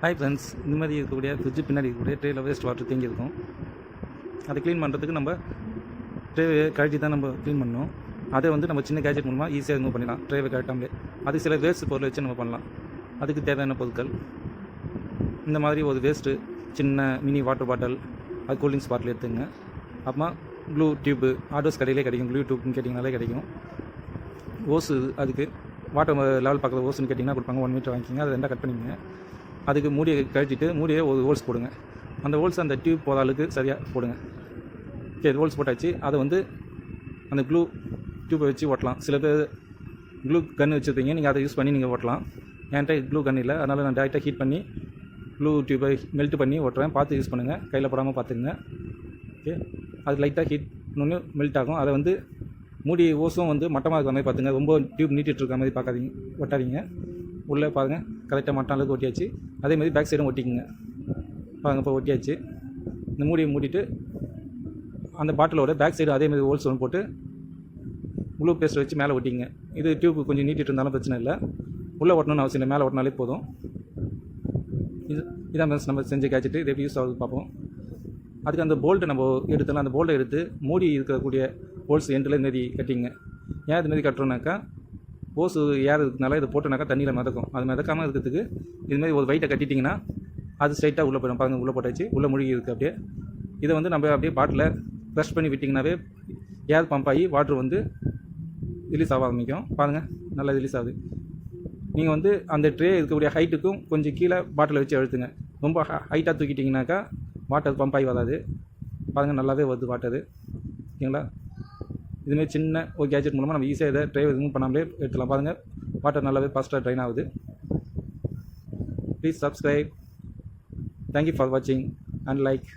Hi friends, இந்த மாதிரி இருக்கக்கூடிய ஃப்ரிட்ஜு பின்னாடி இருக்கக்கூடிய ட்ரேயில் வேஸ்ட் வாட்டர் தேங்கி இருக்கும். அதை க்ளீன் பண்ணுறதுக்கு நம்ம ட்ரேவை கழட்டி தான் நம்ம க்ளீன் பண்ணணும். அதை நம்ம சின்ன கேஜெட் மூலமாக ஈஸியாக ரிமூவ் பண்ணிடலாம். ட்ரேவை கழட்டாமலே அது சில வேஸ்ட் பொருளை வச்சு நம்ம பண்ணலாம். அதுக்கு தேவையான பொருட்கள் இந்த மாதிரி ஒரு வேஸ்ட்டு சின்ன மினி வாட்டர் பாட்டில், அது கூல்ட்ரிங்க்ஸ் பாட்டில் எடுத்துங்க. அப்புறமா க்ளூ டியூப்பு ஆர்டர்ஸ் கடையிலே கிடைக்கும். க்ளூ டியூப்னு கேட்டிங்கனாலே கிடைக்கும். ஓஸு, அதுக்கு வாட்டர் லெவல் பார்க்குற ஓஸுன்னு கேட்டிங்கன்னா கொடுப்பாங்க. 1 மீட்டர் வாங்கிக்கிங்க. அதை 2 கட் பண்ணிங்க. அதுக்கு மூடியை கழட்டிட்டு மூடியை ஒரு ஹோல்ஸ் போடுங்க. அந்த ஹோல்ஸ் அந்த டியூப் போகிற அளவுக்கு சரியாக போடுங்க. சரி, ஹோல்ஸ் போட்டாச்சு. அதை அந்த க்ளூ டியூப்பை வச்சு ஓட்டலாம். சில பேர் க்ளூ கன் வச்சுருப்பீங்க, நீங்கள் அதை யூஸ் பண்ணி நீங்கள் ஓட்டலாம். என்கிட்ட க்ளூ கன் இல்லை, அதனால் நான் டேரெக்டாக ஹீட் பண்ணி க்ளூ டியூப்பை மெல்ட் பண்ணி ஓட்டுறேன். பார்த்து யூஸ் பண்ணுங்கள், கையில் போடாமல் பார்த்துக்குங்க. ஓகே, அது லைட்டாக ஹீட் இன்னொன்று மெல்ட் ஆகும். அதை மூடி ஓஸும் மட்டமாக இருக்கிற மாதிரி பார்த்துங்க. ரொம்ப டியூப் நீட்டிகிட்டு இருக்கிற மாதிரி பார்க்காதீங்க, ஒட்டாதீங்க. உள்ளே பாருங்கள், கரெக்டாக மட்டம் அளவுக்கு ஒட்டியாச்சு. அதேமாதிரி பேக் சைடும் ஒட்டிக்குங்க. பாருங்கள், இப்போ ஒட்டியாச்சு. இந்த மூடியை மூடிட்டு அந்த பாட்டிலோட பேக் சைடு அதேமாதிரி ஹோல்ஸ் ஒன்று போட்டு ப்ளூ பேஸ்ட்டை வச்சு மேலே ஒட்டிங்க. இது டியூப் கொஞ்சம் நீட்டிட்டு இருந்தாலும் பிரச்சனை இல்லை. உள்ளே ஒட்டணும்னு அவசியம் இல்லை, மேலே ஒட்டினாலே போதும். இதான் நம்ம செஞ்சு கேட்சிட்டு இது எப்படி யூஸ் ஆகுது பார்ப்போம். அதுக்கு அந்த போல்ட்டை நம்ம எடுத்தோம்னா அந்த போல்ட்டை எடுத்து மூடி இருக்கக்கூடிய ஹோல்ஸ் எண்டில் இதுமாரி கட்டிங்க. ஏன் இதுமாரி கட்டுறோன்னாக்கா, ஓஸு ஏறதுனால இதை போட்டோனாக்கா தண்ணியில் மிதக்கும். அது மிதக்காமல் இருக்கிறதுக்கு இதுமாதிரி ஒரு வெயிட்டை கட்டிட்டிங்கன்னா அது ஸ்ட்ரைட்டாக உள்ளே போயிடும். பாருங்கள், உள்ளே போட்டாச்சு, உள்ளே மூழ்கி இருக்குது. அப்படியே இதை நம்ம அப்படியே பாட்டில் ப்ரெஷ் பண்ணி விட்டிங்கனாவே ஏர் பம்ப் ஆகி வாட்ரு ரிலீஸ் ஆக ஆரம்பிக்கும். பாருங்கள், நல்லா ரிலீஸ் ஆகுது. நீங்கள் அந்த ட்ரே இருக்கக்கூடிய ஹைட்டுக்கும் கொஞ்சம் கீழே பாட்டிலை வச்சு அழுத்துங்க. ரொம்ப ஹைட்டாக தூக்கிட்டிங்கனாக்கா வாட்டர் பம்ப் ஆகி வராது. பாருங்கள், நல்லாவே வருது வாட்டரு. ஓகேங்களா? இதுமாதிரி சின்ன ஒரு கேஜெட் மூலமாக நம்ம ஈஸியாக இதை ட்ரை ரிமூவ் பண்ணாமலே எடுத்துலாம். பாருங்கள், வாட்டர் நல்லாவே ஃபாஸ்ட்டாக ட்ரைன் ஆகுது. Please subscribe. தேங்க்யூ ஃபார் வாட்சிங் அண்ட் லைக்.